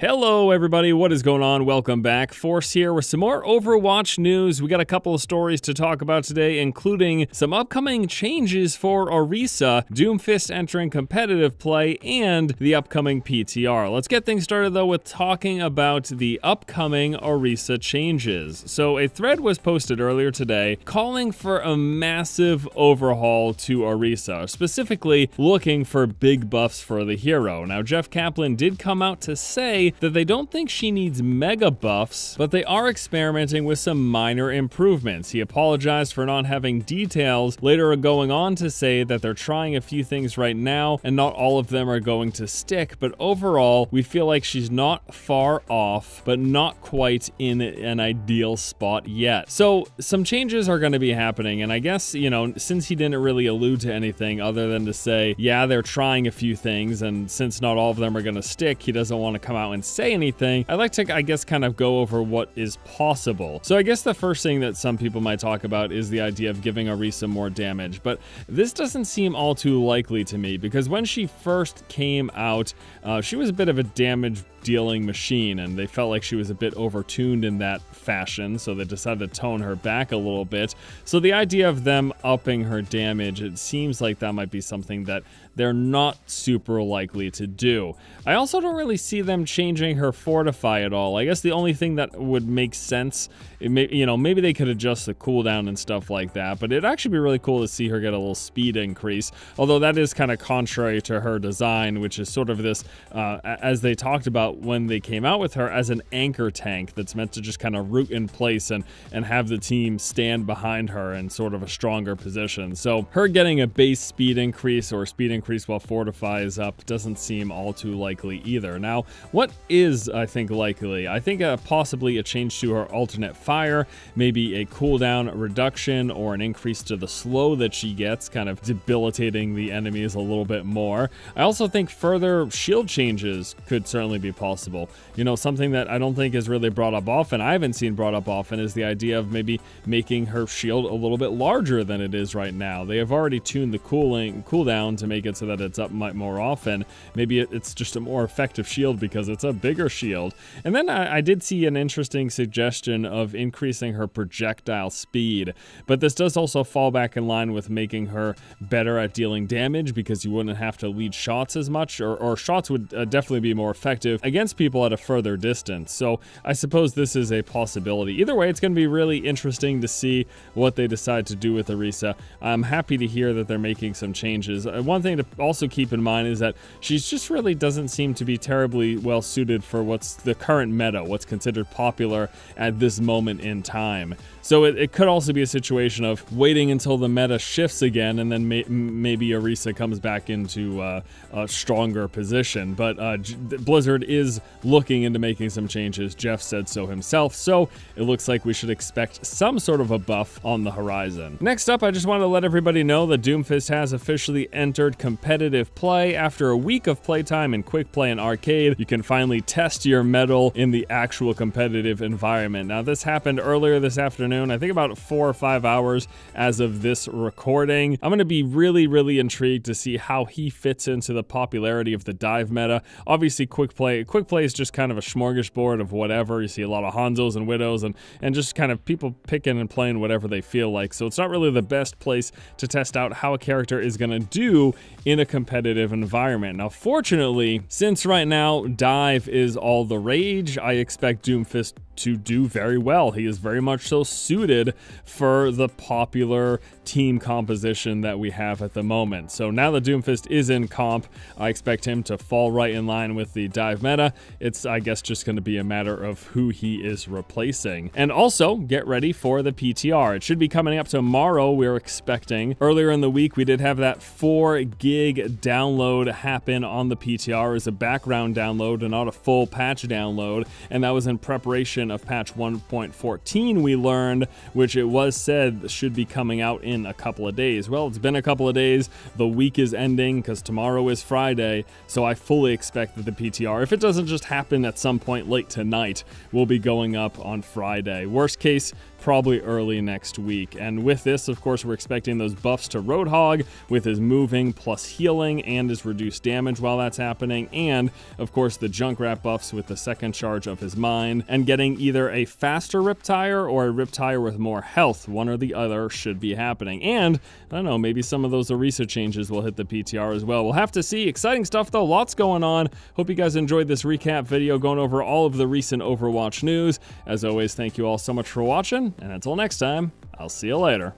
Hello everybody, what is going on? Welcome back. Force here with some more Overwatch news. We got a couple of stories to talk about today, including some upcoming changes for Orisa, Doomfist entering competitive play, and the upcoming PTR. Let's get things started though with talking about the upcoming Orisa changes. So a thread was posted earlier today calling for a massive overhaul to Orisa, specifically looking for big buffs for the hero. Now Jeff Kaplan did come out to say that they don't think she needs mega buffs, but they are experimenting with some minor improvements. He apologized for not having details, later going on to say that they're trying a few things right now and not all of them are going to stick, but overall we feel like she's not far off, but not quite in an ideal spot yet. So some changes are going to be happening, and I guess, you know, since he didn't really allude to anything other than to say, yeah, they're trying a few things, and since not all of them are going to stick, he doesn't want to come out and say anything. I'd like to, I guess, kind of go over what is possible. So I guess the first thing that some people might talk about is the idea of giving Orisa more damage, but this doesn't seem all too likely to me, because when she first came out, she was a bit of a damage dealing machine, and they felt like she was a bit overtuned in that fashion, so they decided to tone her back a little bit. So the idea of them upping her damage, it seems like that might be something that they're not super likely to do. I also don't really see them changing her fortify at all. I guess the only thing that would make sense, maybe they could adjust the cooldown and stuff like that, but it'd actually be really cool to see her get a little speed increase, although that is kind of contrary to her design, which is sort of this, as they talked about when they came out with her, as an anchor tank that's meant to just kind of root in place and have the team stand behind her in sort of a stronger position. So her getting a base speed increase or speed increase while fortify is up doesn't seem all too likely either. Now, what is, I think, likely? I think possibly a change to her alternate fire, maybe a cooldown reduction or an increase to the slow that she gets, kind of debilitating the enemies a little bit more. I also think further shield changes could certainly be possible. You know, something that I don't think is really brought up often, I haven't seen brought up often, is the idea of maybe making her shield a little bit larger than it is right now. They have already tuned the cooldown to make it so that it's up more often. Maybe it's just a more effective shield because it's a bigger shield. And then I did see an interesting suggestion of increasing her projectile speed, but this does also fall back in line with making her better at dealing damage, because you wouldn't have to lead shots as much, or shots would definitely be more effective against people at a further distance. So I suppose this is a possibility. Either way, it's going to be really interesting to see what they decide to do with Orisa. I'm happy to hear that they're making some changes. One thing to also keep in mind is that she's just really doesn't seem to be terribly well suited for what's the current meta, what's considered popular at this moment in time. So it could also be a situation of waiting until the meta shifts again, and then maybe Orisa comes back into a stronger position. But Blizzard is looking into making some changes. Jeff said so himself, so it looks like we should expect some sort of a buff on the horizon. Next up, I just wanted to let everybody know that Doomfist has officially entered competitive play. After a week of playtime in Quick Play and Arcade, you can finally test your mettle in the actual competitive environment. Now, this happened earlier this afternoon, I think about 4 or 5 hours as of this recording. I'm going to be really intrigued to see how he fits into the popularity of the dive meta. Obviously, Quick Play is just kind of a smorgasbord of whatever. You see a lot of Hanzos and Widows and just kind of people picking and playing whatever they feel like. So it's not really the best place to test out how a character is going to do in a competitive environment. Now, fortunately, since right now dive is all the rage, I expect Doomfist to do very well. He is very much so suited for the popular team composition that we have at the moment. So now that Doomfist is in comp, I expect him to fall right in line with the dive meta. It's, I guess, just going to be a matter of who he is replacing. And also, get ready for the PTR. It should be coming up tomorrow, we're expecting. Earlier in the week, we did have that 4 gig download happen on the PTR as a background download and not a full patch download, and that was in preparation of patch 1.14, we learned, which it was said should be coming out in a couple of days. Well, it's been a couple of days. The week is ending because tomorrow is Friday, so I fully expect that the PTR, if it doesn't just happen at some point late tonight, will be going up on Friday. Worst case, probably early next week. And with this, of course, we're expecting those buffs to Roadhog with his moving plus healing and his reduced damage while that's happening, and of course the Junkrat buffs with the second charge of his mind, and getting either a faster Riptire or a Riptire with more health. One or the other should be happening. And I don't know, maybe some of those Orisa changes will hit the PTR as well. We'll have to see. Exciting stuff though, lots going on. Hope you guys enjoyed this recap video going over all of the recent Overwatch news. As always, thank you all so much for watching, and until next time, I'll see you later.